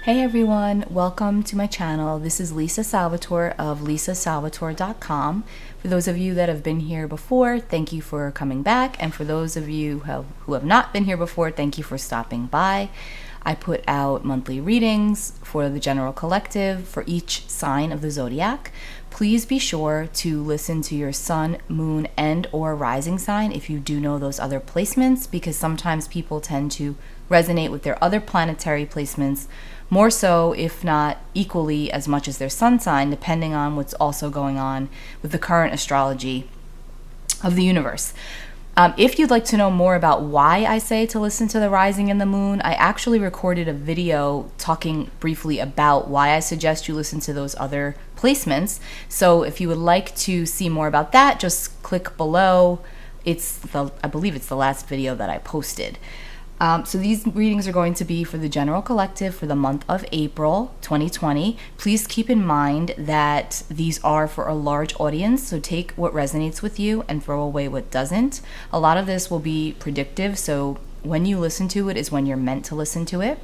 Hey everyone, welcome to my channel. This is Lisa Salvatore of lisasalvatore.com. For those of you that have been here before, thank you for coming back. And for those of you who have not been here before, thank you for stopping by. I put out monthly readings for the general collective for each sign of the zodiac. Please be sure to listen to your sun, moon, and or rising sign if you do know those other placements, because sometimes people tend to resonate with their other planetary placements more so, if not equally as much as their sun sign, depending on what's also going on with the current astrology of the universe. If you'd like to know more about why I say to listen to the rising and the moon, I actually recorded a video talking briefly about why I suggest you listen to those other placements. So if you would like to see more about that, just click below. I believe it's the last video that I posted. So these readings are going to be for the general collective for the month of April 2020. Please keep in mind that these are for a large audience, so take what resonates with you and throw away what doesn't. A lot of this will be predictive, so when you listen to it is when you're meant to listen to it.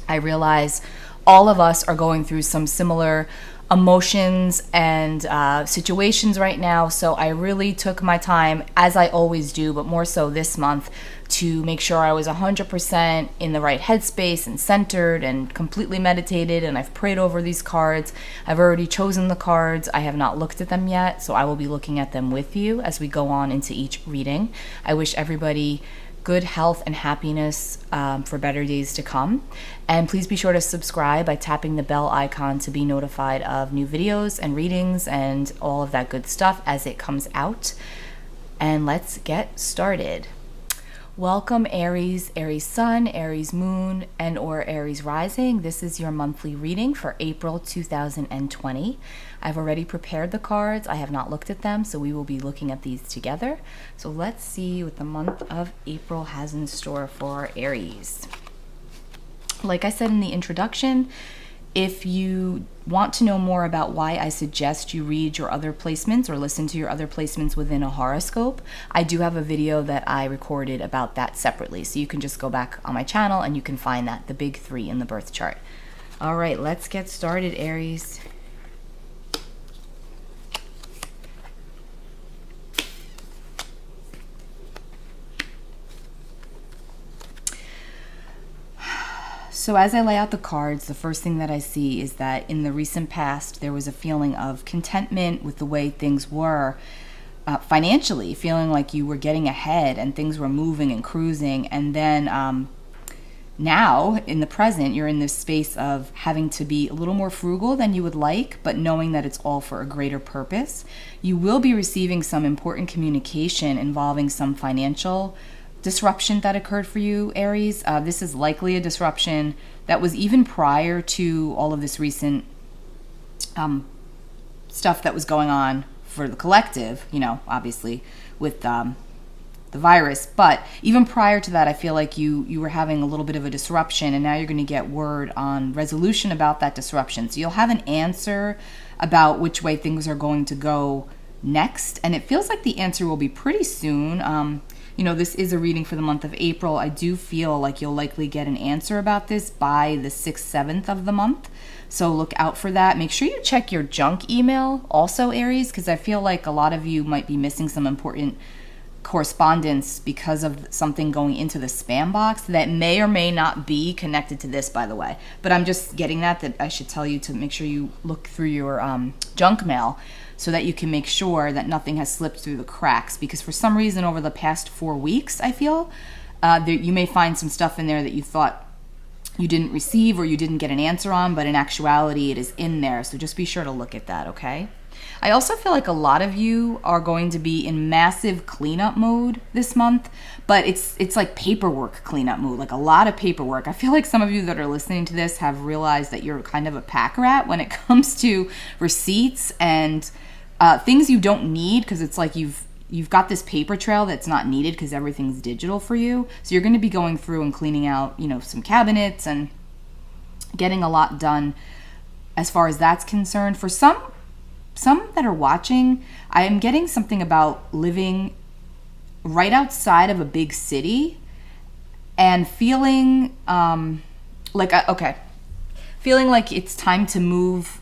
I realize all of us are going through some similar emotions and situations right now, so I really took my time, as I always do, but more so this month, to make sure I was 100% in the right headspace and centered and completely meditated. And I've prayed over these cards. I've already chosen the cards. I have not looked at them yet, so I will be looking at them with you as we go on into each reading. I wish everybody good health and happiness for better days to come. And please be sure to subscribe by tapping the bell icon to be notified of new videos and readings and all of that good stuff as it comes out. And let's get started. Welcome Aries, Aries Sun, Aries Moon, and or Aries Rising. This is your monthly reading for April 2020. I've already prepared the cards. I have not looked at them, so we will be looking at these together. So let's see what the month of April has in store for Aries. Like I said in the introduction, if you want to know more about why I suggest you read your other placements or listen to your other placements within a horoscope, I do have a video that I recorded about that separately. So you can just go back on my channel and you can find that, the big three in the birth chart. All right, let's get started, Aries. So as I lay out the cards, the first thing that I see is that in the recent past, there was a feeling of contentment with the way things were financially, feeling like you were getting ahead and things were moving and cruising. And then now, in the present, you're in this space of having to be a little more frugal than you would like, but knowing that it's all for a greater purpose. You will be receiving some important communication involving some financial disruption that occurred for you, Aries. This is likely a disruption that was even prior to all of this recent stuff that was going on for the collective, obviously with the virus. But even prior to that, I feel like you were having a little bit of a disruption, and now you're going to get word on resolution about that disruption. So you'll have an answer about which way things are going to go next, and it feels like the answer will be pretty soon. This is a reading for the month of April. I do feel like you'll likely get an answer about this by the 6th, 7th of the month. So look out for that. Make sure you check your junk email also, Aries, because I feel like a lot of you might be missing some important correspondence because of something going into the spam box that may or may not be connected to this, by the way. But I'm just getting that I should tell you to make sure you look through your junk mail, so that you can make sure that nothing has slipped through the cracks. Because for some reason over the past 4 weeks, I feel, you may find some stuff in there that you thought you didn't receive or you didn't get an answer on, but in actuality it is in there. So just be sure to look at that, okay? I also feel like a lot of you are going to be in massive cleanup mode this month, but it's like paperwork cleanup mode, like a lot of paperwork. I feel like some of you that are listening to this have realized that you're kind of a pack rat when it comes to receipts and things you don't need, because it's like you've got this paper trail that's not needed because everything's digital for you. So you're going to be going through and cleaning out, some cabinets and getting a lot done as far as that's concerned. For some that are watching, I am getting something about living right outside of a big city and feeling okay, feeling like it's time to move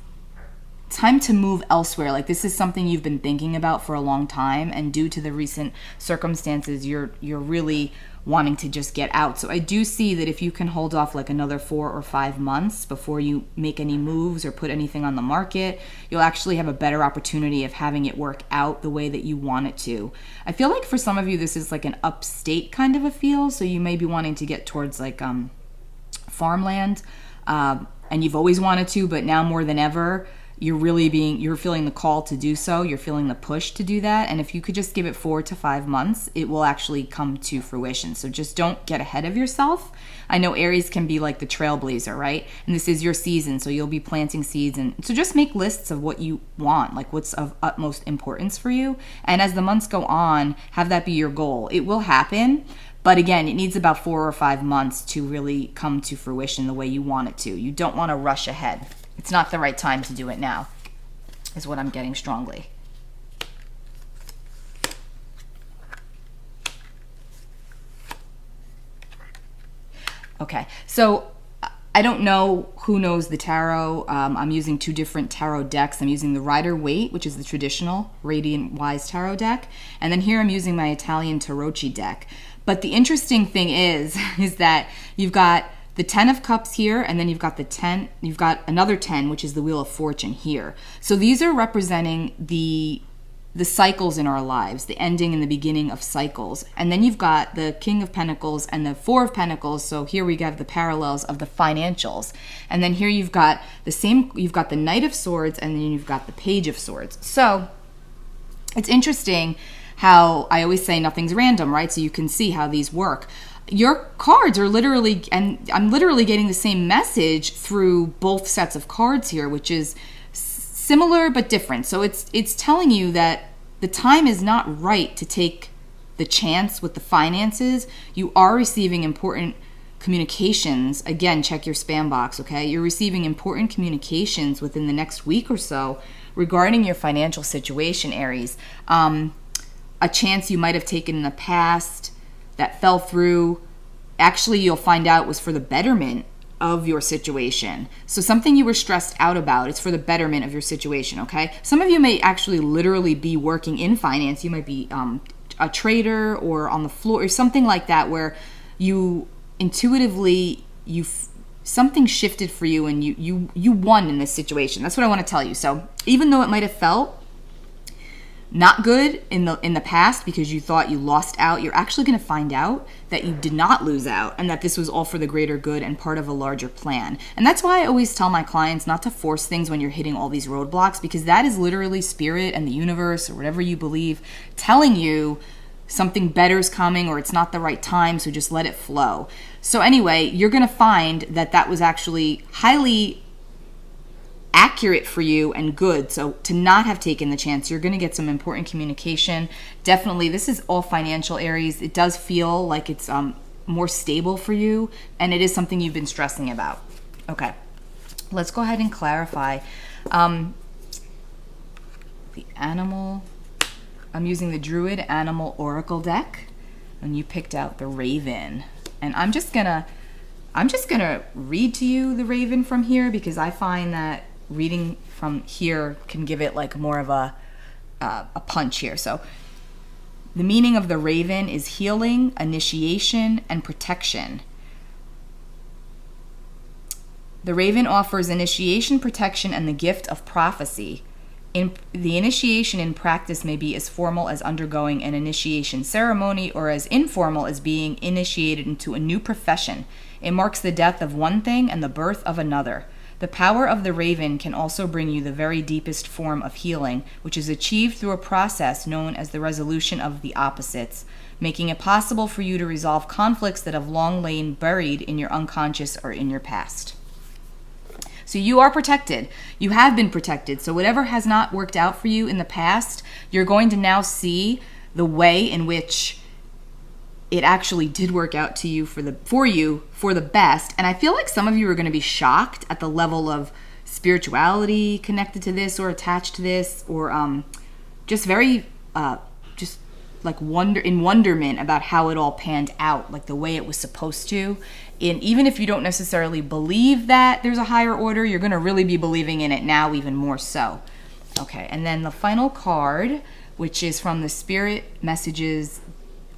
elsewhere. Like this is something you've been thinking about for a long time, and due to the recent circumstances, you're really wanting to just get out. So I do see that if you can hold off like another 4 or 5 months before you make any moves or put anything on the market, you'll actually have a better opportunity of having it work out the way that you want it to. I feel like for some of you, this is like an upstate kind of a feel. So you may be wanting to get towards like farmland, and you've always wanted to, but now more than ever, you're feeling the call to do so. You're feeling the push to do that. And if you could just give it 4 to 5 months, it will actually come to fruition. So just don't get ahead of yourself. I know Aries can be like the trailblazer, right? And this is your season, so you'll be planting seeds. And so just make lists of what you want, like what's of utmost importance for you. And as the months go on, have that be your goal. It will happen. But again, it needs about 4 or 5 months to really come to fruition the way you want it to. You don't want to rush ahead. It's not the right time to do it now, is what I'm getting strongly. Okay, so I don't know who knows the tarot. I'm using 2 different tarot decks. I'm using the Rider-Waite, which is the traditional Radiant Wise tarot deck. And then here I'm using my Italian Tarocchi deck. But the interesting thing is that you've got the 10 of Cups here, and then you've got the 10, you've got another 10, which is the Wheel of Fortune here. So these are representing the cycles in our lives, the ending and the beginning of cycles. And then you've got the King of Pentacles and the 4 of Pentacles. So here we have the parallels of the financials. And then here you've got you've got the Knight of Swords, and then you've got the Page of Swords. So it's interesting how I always say nothing's random, right? So you can see how these work. Your cards are literally, and I'm literally getting the same message through both sets of cards here, which is similar but different. So it's telling you that the time is not right to take the chance with the finances. You are receiving important communications. Again, check your spam box, okay? You're receiving important communications within the next week or so regarding your financial situation, Aries. A chance you might have taken in the past that fell through, actually you'll find out was for the betterment of your situation. So something you were stressed out about, it's for the betterment of your situation, okay? Some of you may actually literally be working in finance. You might be a trader or on the floor or something like that, where you intuitively, something shifted for you and you won in this situation. That's what I want to tell you. So even though it might have felt not good in the past because you thought you lost out, you're actually going to find out that you did not lose out, and that this was all for the greater good and part of a larger plan. And that's why I always tell my clients not to force things when you're hitting all these roadblocks, because that is literally spirit and the universe or whatever you believe telling you something better is coming, or it's not the right time, so just let it flow. So anyway, you're going to find that that was actually highly accurate for you and good. So to not have taken the chance, you're going to get some important communication. Definitely, this is all financial, Aries. It does feel like it's more stable for you, and it is something you've been stressing about. Okay, let's go ahead and clarify. The animal, I'm using the Druid Animal Oracle deck, and you picked out the Raven. And I'm just gonna read to you the Raven from here, because I find that reading from here can give it like more of a punch here. So the meaning of the Raven is healing, initiation, and protection. The Raven offers initiation, protection, and the gift of prophecy. The initiation in practice may be as formal as undergoing an initiation ceremony, or as informal as being initiated into a new profession. It marks the death of one thing and the birth of another. The power of the Raven can also bring you the very deepest form of healing, which is achieved through a process known as the resolution of the opposites, making it possible for you to resolve conflicts that have long lain buried in your unconscious or in your past. So you are protected. You have been protected. So whatever has not worked out for you in the past, you're going to now see the way in which it actually did work out to you for the best. And I feel like some of you are going to be shocked at the level of spirituality connected to this or attached to this, or just very just like wonderment about how it all panned out, like the way it was supposed to. And even if you don't necessarily believe that there's a higher order, you're going to really be believing in it now even more so. Okay, and then the final card, which is from the Spirit Messages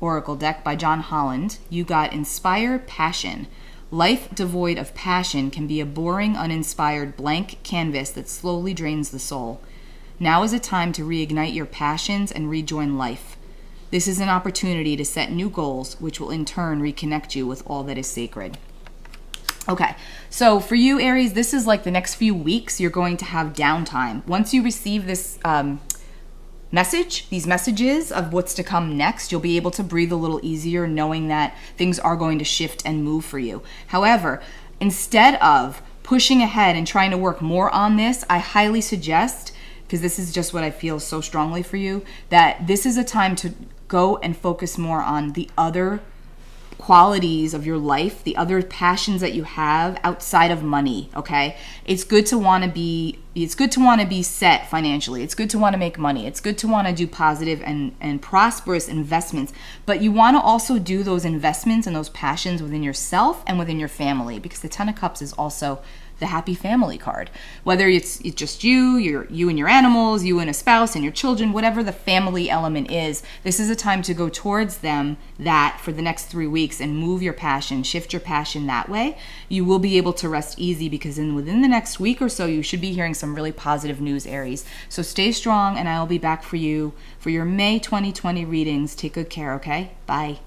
Oracle deck by John Holland, you got Inspire Passion. Life devoid of passion can be a boring, uninspired blank canvas that slowly drains the soul. Now is a time to reignite your passions and rejoin life. This is an opportunity to set new goals, which will in turn reconnect you with all that is sacred. Okay, so for you, Aries, this is like the next few weeks you're going to have downtime. Once you receive this these messages of what's to come next, you'll be able to breathe a little easier knowing that things are going to shift and move for you. However, instead of pushing ahead and trying to work more on this, I highly suggest, because this is just what I feel so strongly for you, that this is a time to go and focus more on the other qualities of your life, the other passions that you have outside of money. Okay, it's good to want to be set financially. It's good to want to make money. It's good to want to do positive and prosperous investments, but you want to also do those investments and those passions within yourself and within your family, because the Ten of Cups is also the happy family card. Whether it's just you and your animals, you and a spouse and your children, whatever the family element is, this is a time to go towards them that for the next 3 weeks and move your passion, shift your passion that way. You will be able to rest easy because within the next week or so, you should be hearing some really positive news, Aries. So stay strong, and I'll be back for you for your May 2020 readings. Take good care, okay? Bye.